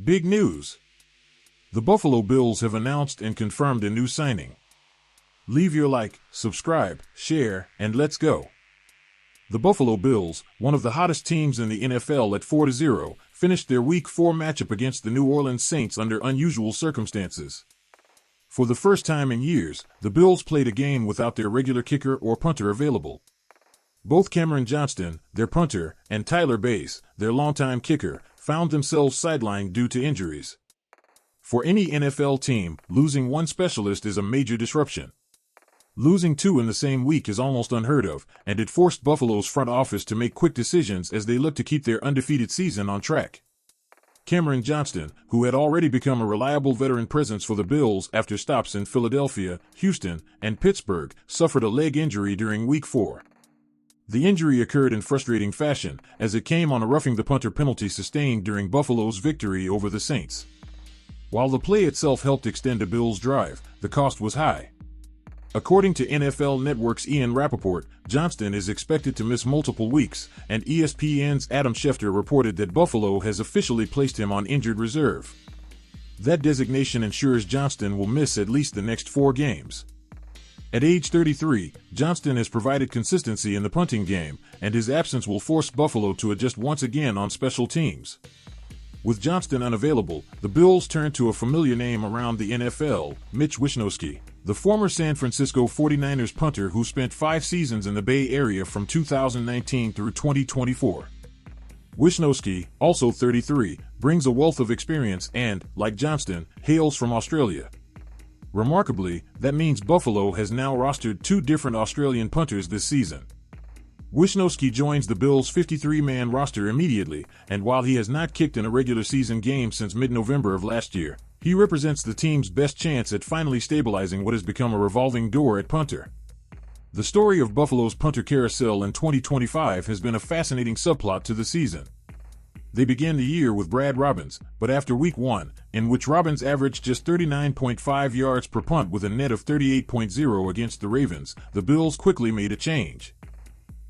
Big news! The Buffalo Bills have announced and confirmed a new signing. Leave your like, subscribe, share, and let's go. The Buffalo Bills, one of the hottest teams in the NFL at 4-0, finished their Week 4 matchup against the New Orleans Saints under unusual circumstances. For the first time in years, the Bills played a game without their regular kicker or punter available. Both Cameron Johnston, their punter, and Tyler Bass, their longtime kicker, found themselves sidelined due to injuries. For any NFL team, losing one specialist is a major disruption. Losing two in the same week is almost unheard of, and it forced Buffalo's front office to make quick decisions as they look to keep their undefeated season on track. Cameron Johnston, who had already become a reliable veteran presence for the Bills after stops in Philadelphia, Houston, and Pittsburgh, suffered a leg injury during Week 4. The injury occurred in frustrating fashion, as it came on a roughing the punter penalty sustained during Buffalo's victory over the Saints. While the play itself helped extend a Bills' drive, the cost was high. According to NFL Network's Ian Rappaport, Johnston is expected to miss multiple weeks, and ESPN's Adam Schefter reported that Buffalo has officially placed him on injured reserve. That designation ensures Johnston will miss at least the next 4 games. At age 33, Johnston has provided consistency in the punting game, and his absence will force Buffalo to adjust once again on special teams. With Johnston unavailable, the Bills turn to a familiar name around the NFL, Mitch Wishnowsky, the former San Francisco 49ers punter who spent 5 seasons in the Bay Area from 2019 through 2024. Wishnowsky, also 33, brings a wealth of experience and, like Johnston, hails from Australia. Remarkably, that means Buffalo has now rostered 2 different Australian punters this season. Wishnowsky joins the Bills' 53-man roster immediately, and while he has not kicked in a regular season game since mid-November of last year, he represents the team's best chance at finally stabilizing what has become a revolving door at punter. The story of Buffalo's punter carousel in 2025 has been a fascinating subplot to the season. They began the year with Brad Robbins, but after Week 1, in which Robbins averaged just 39.5 yards per punt with a net of 38.0 against the Ravens, the Bills quickly made a change.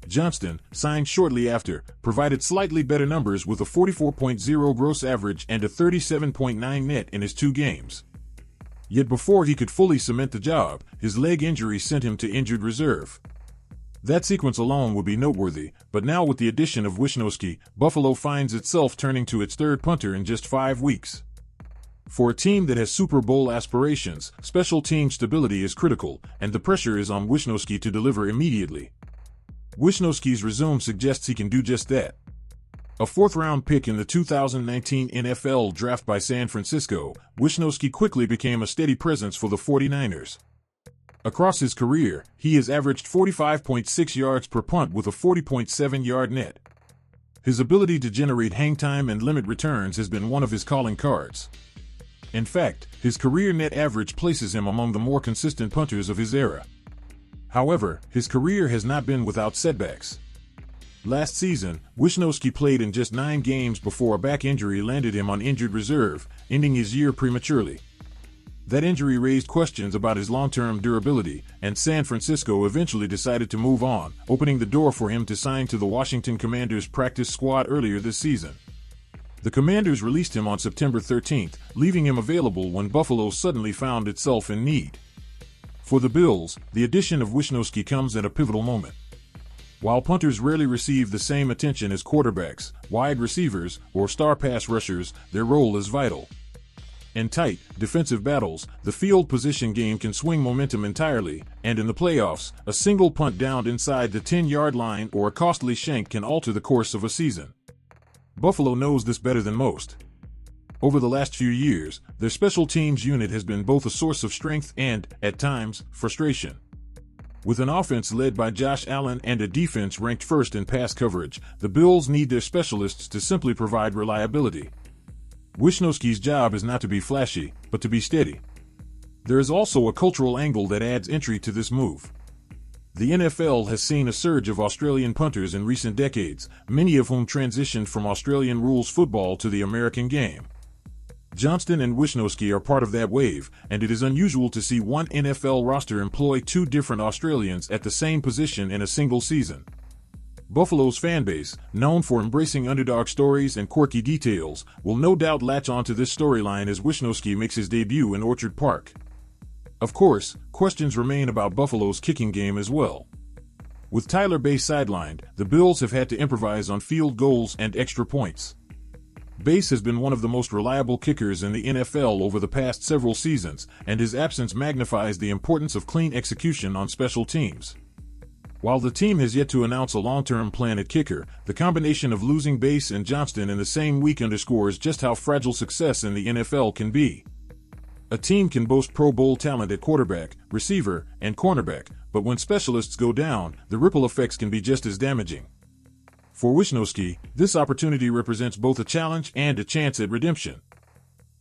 Johnston, signed shortly after, provided slightly better numbers with a 44.0 gross average and a 37.9 net in his 2 games. Yet before he could fully cement the job, his leg injury sent him to injured reserve. That sequence alone would be noteworthy, but now with the addition of Wishnowsky, Buffalo finds itself turning to its 3rd punter in just 5 weeks. For a team that has Super Bowl aspirations, special team stability is critical, and the pressure is on Wishnowsky to deliver immediately. Wishnowsky's resume suggests he can do just that. A 4th-round pick in the 2019 NFL Draft by San Francisco, Wishnowsky quickly became a steady presence for the 49ers. Across his career, he has averaged 45.6 yards per punt with a 40.7-yard net. His ability to generate hang time and limit returns has been one of his calling cards. In fact, his career net average places him among the more consistent punters of his era. However, his career has not been without setbacks. Last season, Wishnowsky played in just 9 games before a back injury landed him on injured reserve, ending his year prematurely. That injury raised questions about his long-term durability, and San Francisco eventually decided to move on, opening the door for him to sign to the Washington Commanders practice squad earlier this season. The Commanders released him on September 13th, leaving him available when Buffalo suddenly found itself in need. For the Bills, the addition of Wishnowsky comes at a pivotal moment. While punters rarely receive the same attention as quarterbacks, wide receivers, or star pass rushers, their role is vital. In tight, defensive battles, the field position game can swing momentum entirely, and in the playoffs, a single punt downed inside the 10-yard line or a costly shank can alter the course of a season. Buffalo knows this better than most. Over the last few years, their special teams unit has been both a source of strength and, at times, frustration. With an offense led by Josh Allen and a defense ranked first in pass coverage, the Bills need their specialists to simply provide reliability. Wishnowsky's job is not to be flashy, but to be steady. There is also a cultural angle that adds intrigue to this move. The NFL has seen a surge of Australian punters in recent decades, many of whom transitioned from Australian rules football to the American game. Johnston and Wishnowsky are part of that wave, and it is unusual to see one NFL roster employ 2 different Australians at the same position in a single season. Buffalo's fanbase, known for embracing underdog stories and quirky details, will no doubt latch onto this storyline as Wisniewski makes his debut in Orchard Park. Of course, questions remain about Buffalo's kicking game as well. With Tyler Bass sidelined, the Bills have had to improvise on field goals and extra points. Bass has been one of the most reliable kickers in the NFL over the past several seasons, and his absence magnifies the importance of clean execution on special teams. While the team has yet to announce a long-term plan at kicker, the combination of losing Bass and Johnston in the same week underscores just how fragile success in the NFL can be. A team can boast Pro Bowl talent at quarterback, receiver, and cornerback, but when specialists go down, the ripple effects can be just as damaging. For Wisniewski, this opportunity represents both a challenge and a chance at redemption.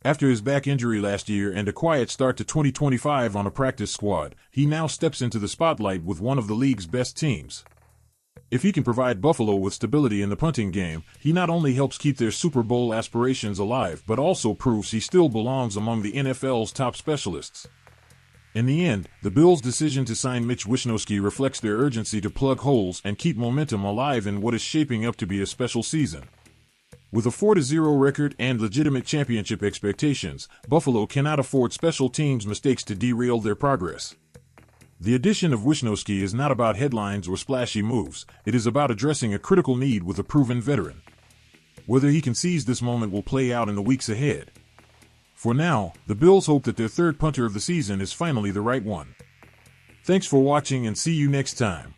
After his back injury last year and a quiet start to 2025 on a practice squad, he now steps into the spotlight with one of the league's best teams. If he can provide Buffalo with stability in the punting game, he not only helps keep their Super Bowl aspirations alive but also proves he still belongs among the NFL's top specialists. In the end, the Bills' decision to sign Mitch Wisniewski reflects their urgency to plug holes and keep momentum alive in what is shaping up to be a special season. With a 4-0 record and legitimate championship expectations, Buffalo cannot afford special teams' mistakes to derail their progress. The addition of Wisniewski is not about headlines or splashy moves, it is about addressing a critical need with a proven veteran. Whether he can seize this moment will play out in the weeks ahead. For now, the Bills hope that their third punter of the season is finally the right one. Thanks for watching and see you next time.